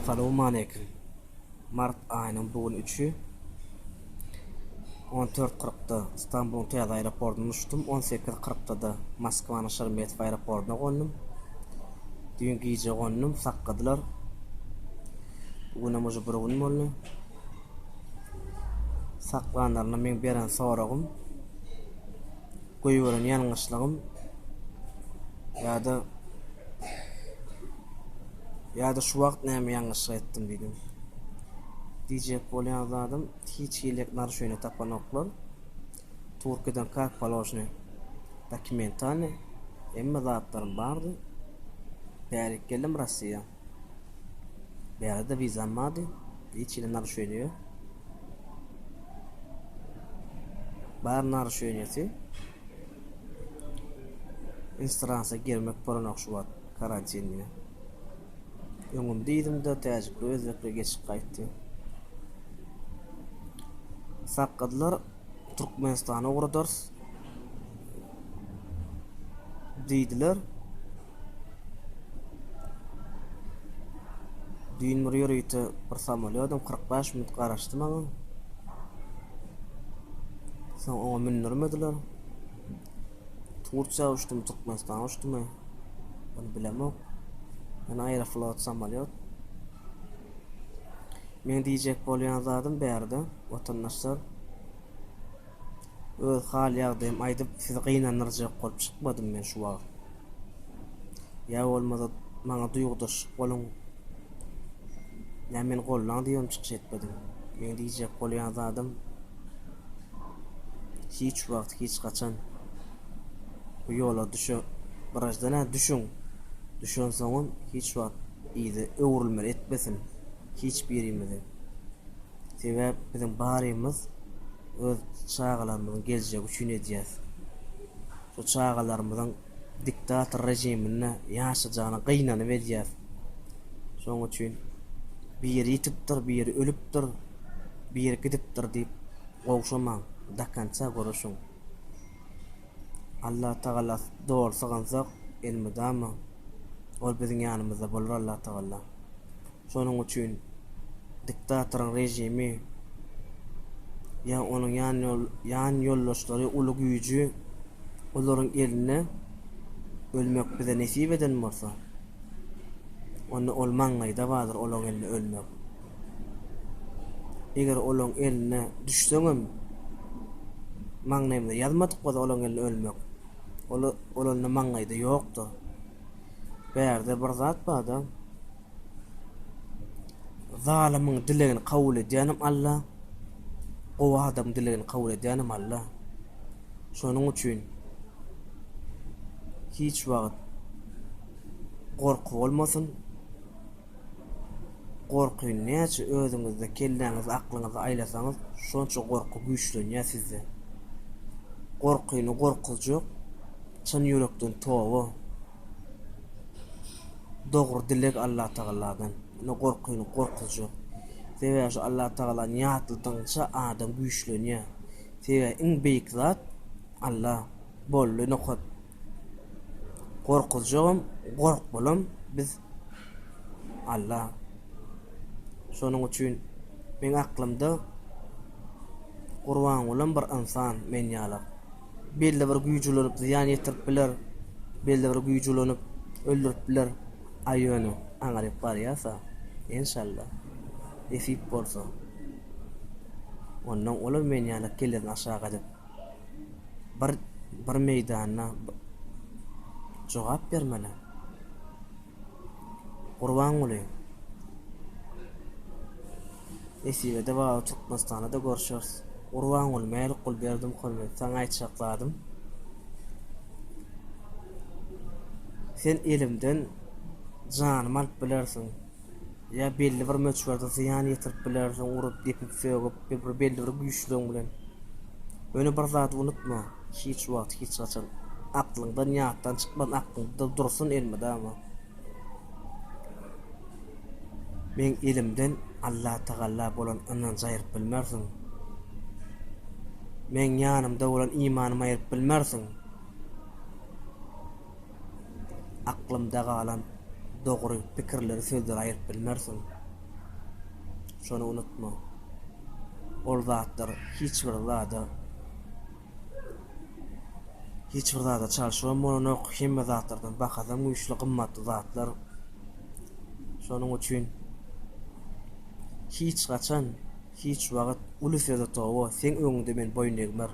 Assalamu alaikum. Mart ayının bugün 3'ü 14:40'da İstanbul Tiyaz aeroportuna uçtum. 18:40'da da Moskvanın Sheremetyevo aeroportuna gonnum. Düň gije gonnum, sakkadylar. Bugün amajy bir gün boldy. Saklanlarına men beren soragym, goýuran ýalňyşlygym ýa-da şu wagt näme ýalňyşlyk etdim diýdim. Dijek bolýan zadym hiç ýelek narşyny tapanoklar. Turkiýeden kak palojny dokumentany emma zatlarym bardy. Bärik geldim Rossiýa. Bärde wizam bady. Hiç ýene narşyny. Bar narşyny. Instagram'a girmek boranok şu wagt karantinine. Ýöňüm diýdim de täjikli özlekle geçip gaýtdy. Sakkadylar Türkmenistana uğradar diýdiler. Düýün bir ýörüýte bir samolyodum 45 minut garaşdy maňa. Soň oňa mindirmediler. Turkiýa uçdum, Türkmenistana uçdum. Onu bilemok. Yani Aeroflot samolyot. Men diýjek bolýan zadym bärde watandaşlar öz hal ýagdaýym aýdyp sizi gynanyrjak bolup çykmadym men şu wagt. Ýa bolmasa maňa duýgudaş boluň. Men gollan diýip çykyş etmedim. Men diýjek bolýan zadym hiç wagt hiç gaçan bu ýola düşe barajdan düşüň. Düşünsoň hiç wagt ýygy öwrülme etmesin. Hiç birimizi. Sebäp bizim barymyz öz çağalarymyzyň geljegi üçin edýäs. Şu çağalarymyzyň diktator rejimine ýaşajagyna gynanyp edýäs. Şoň üçin bir ýitipdir, bir ölüpdir, bir gidipdir diýip gowşamaň, dakança görüşüň. Allah Taala dogry sagansak elmedama ol biziň ýanymyzda bolar Allah Taala. Şonuň üçin diktatorun rejimi ya onun yan yollaşları ulu güýji olaryň eline ölmek bize nesip eden bolsa onu olmaňyda bazyr olaň eline ölmek. Eger olaň eline düşseňem maňnamda ýazmadyk bolsa olaň eline ölmek. Olaň maňyda ýokdur. Bärde bir zat barda. Zalimin dilegini kabul edýänim Allah. O adam dilegini kabul edýänim Allah. Şonuň üçin hiç wagt gorky bolmasyn. Gorky näçe özüňizde kelläňiz, aklyňyzy aýlasaňyz, şonça gorky güýçlenýär sizde. Gorkyny gorkujak, çyn ýürekden towa. Dogry dilek Allah Taala'dan. Ne gorkyny gorkujak. Sebäbi Allah Taala ýatyldyňça adam güýçlenýär. Sebäbi iň beýik zat Allah bolly nokat. Gorkujagym, gork bolam biz Allah. Şonuň üçin men aklymda Qur'an bolan bir insan men ýalak. Belli bir güýçlenip ziýan ýetirip biler. Belli bir güýçlenip öldürip biler. Aýyny aňaryp barýasa inşallah esip bolsa ondan olar men ýaly kelen aşağı edip bir meýdana jogap bermeli. Qurban bolayım. Esibede ba Türkmenistan'da görüşürüz. Qurban bol mail qul berdim qolmay saňa aýtjakladym. Sen elimden janymy alyp bilersiň. Ya belli bir möçberde ziýan ýetirip bilersiň, urup depip sögüp bir belli bir güýçlüň bilen. Öňe bir zat unutma, hiç wagt hiç gaçan aklyňdan ýatdan çykman aklynda dursun elmedama. Men elimden Allah Taala bolan anan jaýyryp bilmersiň. Men ýanymda bolan imanymy aýyryp bilmersiň. Aklymda galan dogry pikirleri sözleri aýyryp bilmersiň. Şonu unutma. Ol zatlar hiç bir zada çalışmam hemme zatlardan bakazam güýçli gymmatly zatlar. Şonuň üçin hiç gaçan, hiç wagt ulysada towa sen öňünde men boyun egmer.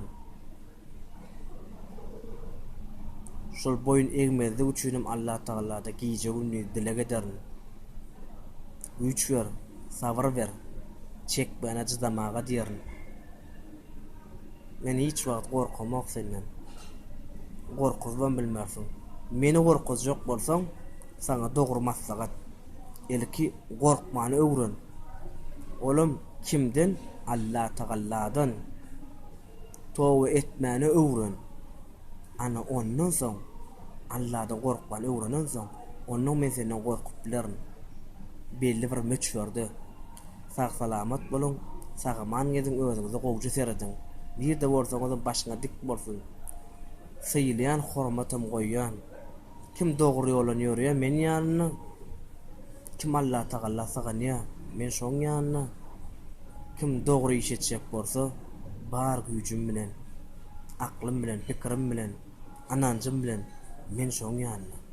Şol boyun egmezlik üçinem Allah Taala-da giýje günni dilek ederim. Güýç ber, sabr ber, çekbäne çydamaga diýerin. Men hiç wagt gorkamak senden. Gorkuzdan bilmersin. Meni gorkuz jok bolsaň, sana dogry maslahat. Elki gorkmany öwren. Olam kimden? Allah Taaladan. Towa etmäni öwren. Ana ondan soň Allah'dan gorkman öwrenen soň, onuň men senden gorkup bilerin. Belli bir möçberde. Sag salamat boluň, sagaman gedin özüňizi gowjy seredin. Bir de bolsaňyz başyňa dik bolsun. Seýleýän hormatym goýýan. Kim dogry ýolan ýörýär men ýanyna. Kim Allah Taala saganýa men şoň ýanyna. Kim dogry iş etjek bolsa, bar güýjüm bilen, aklym bilen, pikirim bilen, anancym bilen men şoň ýanyna.